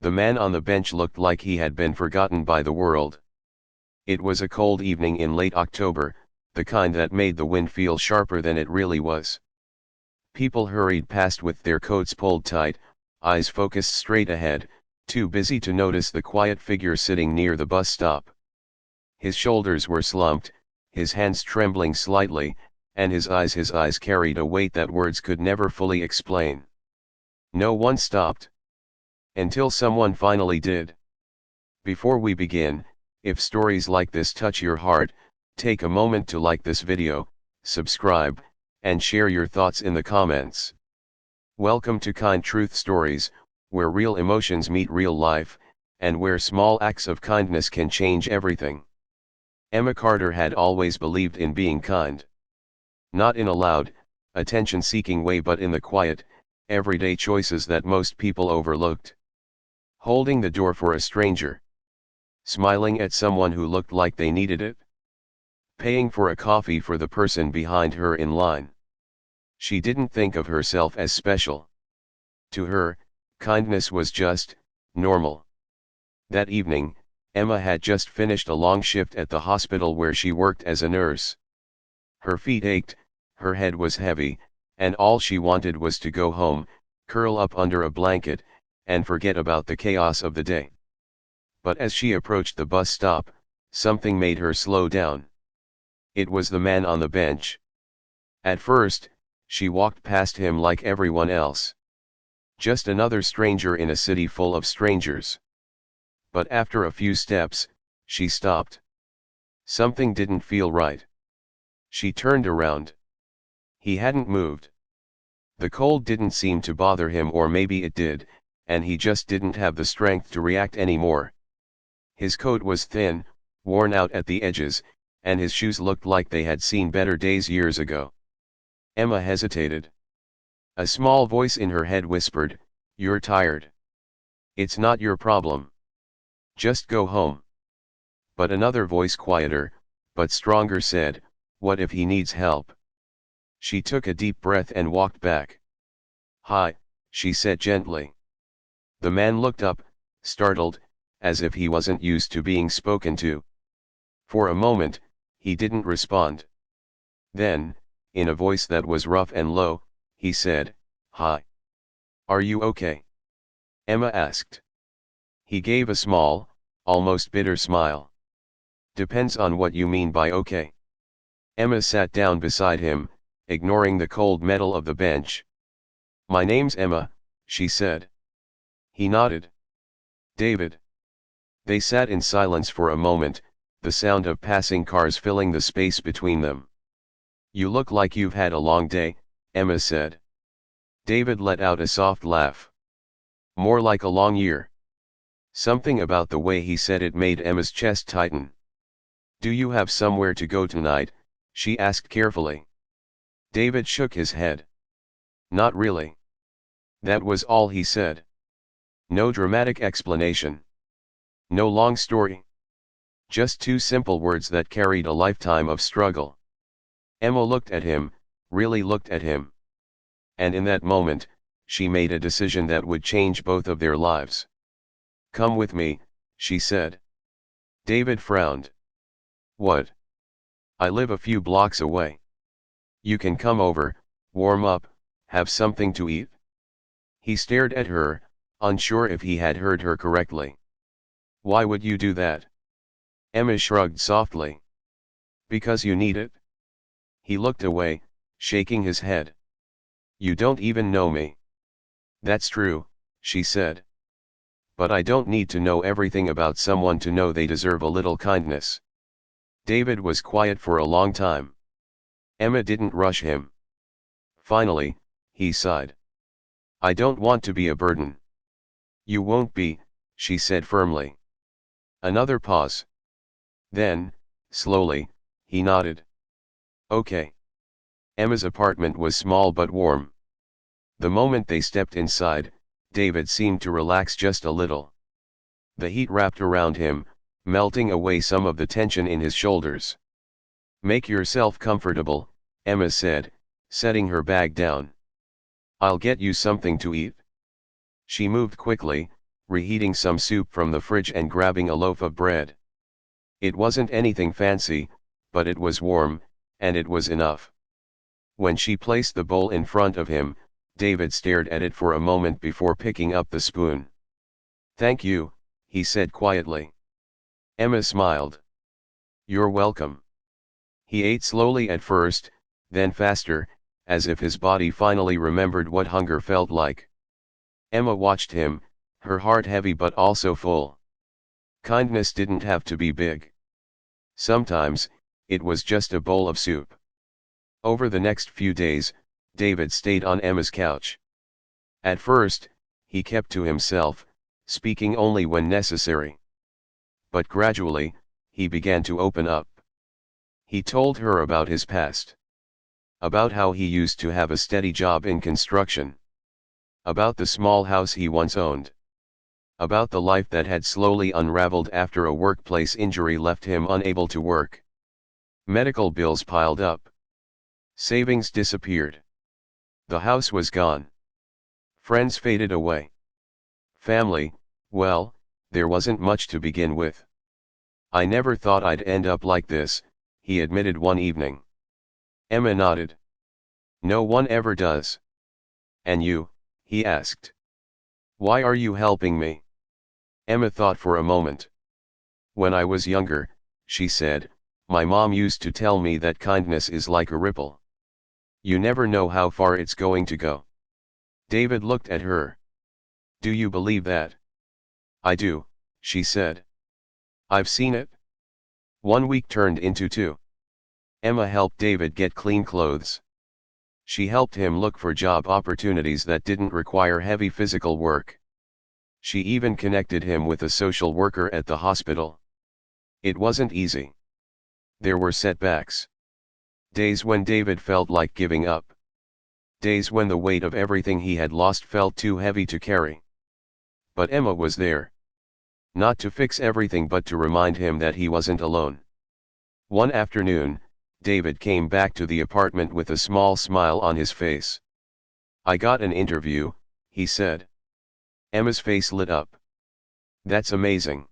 The man on the bench looked like he had been forgotten by the world. It was a cold evening in late October, the kind that made the wind feel sharper than it really was. People hurried past with their coats pulled tight, eyes focused straight ahead, too busy to notice the quiet figure sitting near the bus stop. His shoulders were slumped, his hands trembling slightly, and his eyes carried a weight that words could never fully explain. No one stopped. Until someone finally did. Before we begin, if stories like this touch your heart, take a moment to like this video, subscribe, and share your thoughts in the comments. Welcome to Kind Truth Stories, where real emotions meet real life, and where small acts of kindness can change everything. Emma Carter had always believed in being kind. Not in a loud, attention-seeking way, but in the quiet, everyday choices that most people overlooked. Holding the door for a stranger. Smiling at someone who looked like they needed it. Paying for a coffee for the person behind her in line. She didn't think of herself as special. To her, kindness was just normal. That evening, Emma had just finished a long shift at the hospital where she worked as a nurse. Her feet ached, her head was heavy, and all she wanted was to go home, curl up under a blanket, and forget about the chaos of the day. But as she approached the bus stop, something made her slow down. It was the man on the bench. At first, she walked past him like everyone else. Just another stranger in a city full of strangers. But after a few steps, she stopped. Something didn't feel right. She turned around. He hadn't moved. The cold didn't seem to bother him, or maybe it did, and he just didn't have the strength to react anymore. His coat was thin, worn out at the edges, and his shoes looked like they had seen better days years ago. Emma hesitated. A small voice in her head whispered, "You're tired. It's not your problem. Just go home." But another voice, quieter, but stronger, said, "What if he needs help?" She took a deep breath and walked back. "Hi," she said gently. The man looked up, startled, as if he wasn't used to being spoken to. For a moment, he didn't respond. Then, in a voice that was rough and low, he said, "Hi. Are you okay?" Emma asked. He gave a small, almost bitter smile. "Depends on what you mean by okay." Emma sat down beside him, ignoring the cold metal of the bench. "My name's Emma," she said. He nodded. "David." They sat in silence for a moment, the sound of passing cars filling the space between them. "You look like you've had a long day," Emma said. David let out a soft laugh. "More like a long year." Something about the way he said it made Emma's chest tighten. "Do you have somewhere to go tonight?" she asked carefully. David shook his head. "Not really." That was all he said. No dramatic explanation. No long story. Just two simple words that carried a lifetime of struggle. Emma looked at him, really looked at him. And in that moment, she made a decision that would change both of their lives. "Come with me," she said. David frowned. "What?" "I live a few blocks away. You can come over, warm up, have something to eat." He stared at her, unsure if he had heard her correctly. "Why would you do that?" Emma shrugged softly. "Because you need it." He looked away, shaking his head. "You don't even know me." "That's true," she said. "But I don't need to know everything about someone to know they deserve a little kindness." David was quiet for a long time. Emma didn't rush him. Finally, he sighed. "I don't want to be a burden." "You won't be," she said firmly. Another pause. Then, slowly, he nodded. "Okay." Emma's apartment was small but warm. The moment they stepped inside, David seemed to relax just a little. The heat wrapped around him, melting away some of the tension in his shoulders. "Make yourself comfortable," Emma said, setting her bag down. "I'll get you something to eat." She moved quickly, reheating some soup from the fridge and grabbing a loaf of bread. It wasn't anything fancy, but it was warm, and it was enough. When she placed the bowl in front of him, David stared at it for a moment before picking up the spoon. "Thank you," he said quietly. Emma smiled. "You're welcome." He ate slowly at first, then faster, as if his body finally remembered what hunger felt like. Emma watched him, her heart heavy but also full. Kindness didn't have to be big. Sometimes, it was just a bowl of soup. Over the next few days, David stayed on Emma's couch. At first, he kept to himself, speaking only when necessary. But gradually, he began to open up. He told her about his past. About how he used to have a steady job in construction. About the small house he once owned. About the life that had slowly unraveled after a workplace injury left him unable to work. Medical bills piled up. Savings disappeared. The house was gone. Friends faded away. Family, well, there wasn't much to begin with. "I never thought I'd end up like this," he admitted one evening. Emma nodded. "No one ever does." "And you?" he asked. "Why are you helping me?" Emma thought for a moment. "When I was younger," she said, "my mom used to tell me that kindness is like a ripple. You never know how far it's going to go." David looked at her. "Do you believe that?" "I do," she said. "I've seen it." 1 week turned into 2. Emma helped David get clean clothes. She helped him look for job opportunities that didn't require heavy physical work. She even connected him with a social worker at the hospital. It wasn't easy. There were setbacks. Days when David felt like giving up. Days when the weight of everything he had lost felt too heavy to carry. But Emma was there. Not to fix everything but to remind him that he wasn't alone. One afternoon, David came back to the apartment with a small smile on his face. "I got an interview," he said. Emma's face lit up. "That's amazing."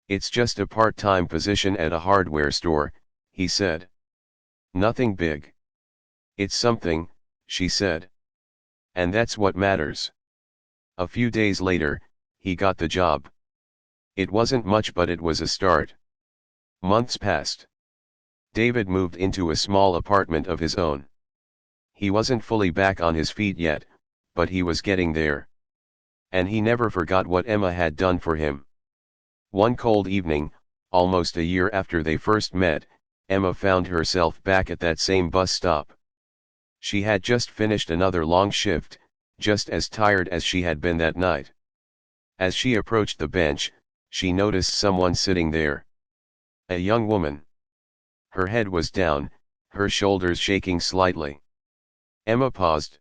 "It's just a part-time position at a hardware store," he said. "Nothing big." "It's something," she said. "And that's what matters." A few days later, he got the job. It wasn't much, but it was a start. Months passed. David moved into a small apartment of his own. He wasn't fully back on his feet yet, but he was getting there. And he never forgot what Emma had done for him. One cold evening, almost a year after they first met, Emma found herself back at that same bus stop. She had just finished another long shift, just as tired as she had been that night. As she approached the bench, she noticed someone sitting there. A young woman. Her head was down, her shoulders shaking slightly. Emma paused.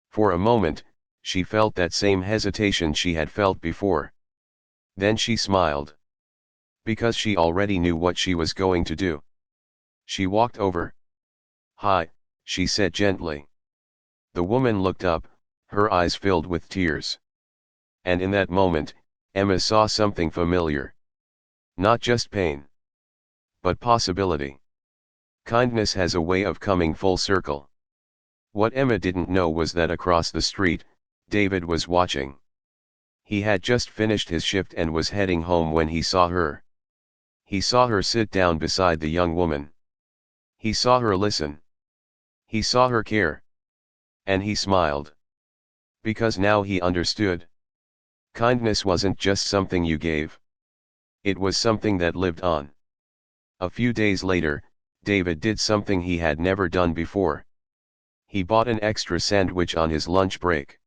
For a moment, she felt that same hesitation she had felt before. Then she smiled. Because she already knew what she was going to do. She walked over. "Hi," she said gently. The woman looked up, her eyes filled with tears. And in that moment, Emma saw something familiar. Not just pain, but possibility. Kindness has a way of coming full circle. What Emma didn't know was that across the street, David was watching. He had just finished his shift and was heading home when he saw her. He saw her sit down beside the young woman. He saw her listen. He saw her care. And he smiled. Because now he understood. Kindness wasn't just something you gave. It was something that lived on. A few days later, David did something he had never done before. He bought an extra sandwich on his lunch break.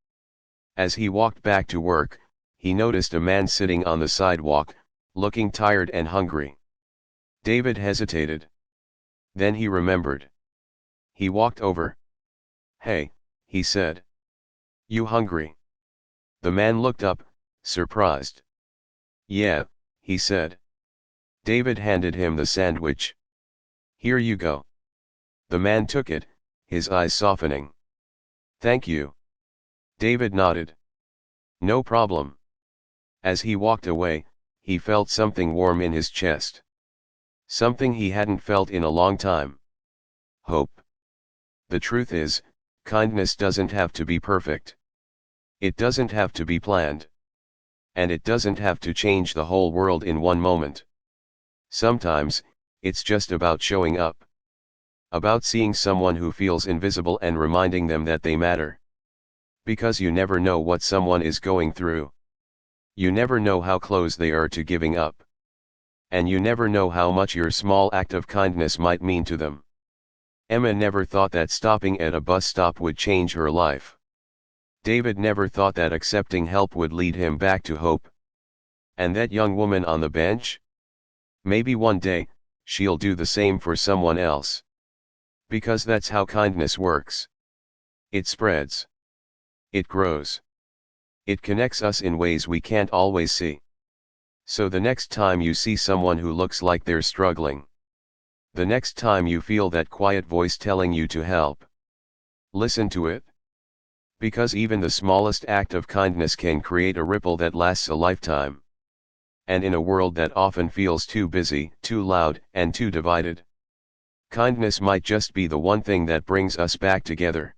As he walked back to work, he noticed a man sitting on the sidewalk, looking tired and hungry. David hesitated. Then he remembered. He walked over. "Hey," he said. "You hungry?" The man looked up, surprised. "Yeah," he said. David handed him the sandwich. "Here you go." The man took it, his eyes softening. "Thank you." David nodded. "No problem." As he walked away, he felt something warm in his chest. Something he hadn't felt in a long time. Hope. The truth is, kindness doesn't have to be perfect. It doesn't have to be planned. And it doesn't have to change the whole world in one moment. Sometimes, it's just about showing up. About seeing someone who feels invisible and reminding them that they matter. Because you never know what someone is going through. You never know how close they are to giving up. And you never know how much your small act of kindness might mean to them. Emma never thought that stopping at a bus stop would change her life. David never thought that accepting help would lead him back to hope. And that young woman on the bench? Maybe one day, she'll do the same for someone else. Because that's how kindness works. It spreads. It grows. It connects us in ways we can't always see. So the next time you see someone who looks like they're struggling, the next time you feel that quiet voice telling you to help, listen to it. Because even the smallest act of kindness can create a ripple that lasts a lifetime. And in a world that often feels too busy, too loud, and too divided, kindness might just be the one thing that brings us back together.